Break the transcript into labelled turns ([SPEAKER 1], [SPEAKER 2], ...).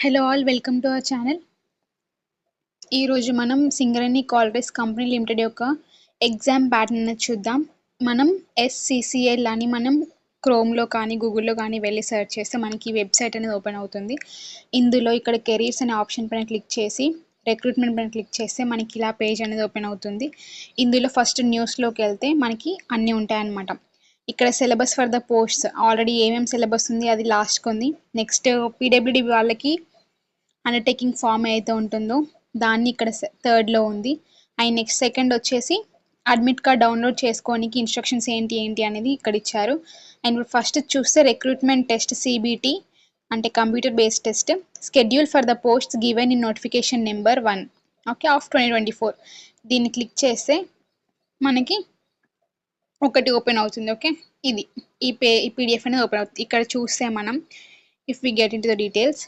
[SPEAKER 1] Hello all welcome to our channel. ఈరోజు మనం Singareni collieries company limited యొక్క ఎగ్జామ్ ప్యాటర్న్ అనేది చూద్దాం. మనం SCCL అని మనం క్రోమ్లో కానీ గూగుల్లో కానీ వెళ్ళి సెర్చ్ చేస్తే మనకి ఈ వెబ్సైట్ అనేది ఓపెన్ అవుతుంది. ఇందులో ఇక్కడ కెరీర్స్ అనే ఆప్షన్ పైన క్లిక్ చేసి రిక్రూట్మెంట్ పైన క్లిక్ చేస్తే మనకి ఇలా పేజ్ అనేది ఓపెన్ అవుతుంది. ఇందులో ఫస్ట్ న్యూస్లోకి వెళ్తే మనకి అన్నీ ఉంటాయన్నమాట. ఇక్కడ syllabus for the posts already ఏమేమి సిలబస్ ఉంది అది లాస్ట్కి ఉంది. నెక్స్ట్ PWD వాళ్ళకి అండర్టేకింగ్ ఫామ్ ఏదైతే ఉంటుందో దాన్ని ఇక్కడ థర్డ్లో ఉంది. అండ్ నెక్స్ట్ సెకండ్ వచ్చేసి అడ్మిట్ కార్డ్ డౌన్లోడ్ చేసుకోనికి ఇన్స్ట్రక్షన్స్ ఏంటి అనేది ఇక్కడ ఇచ్చారు. అండ్ ఫస్ట్ చూస్తే రిక్రూట్మెంట్ టెస్ట్ CBT అంటే computer based test schedule for the posts given in notification number 1 okay of 2024. దీన్ని క్లిక్ చేస్తే మనకి ఒకటి ఓపెన్ అవుతుంది. ఓకే, ఇది ఈ PDF అనేది ఓపెన్ అవుతుంది. ఇక్కడ చూస్తే మనం if we get into the details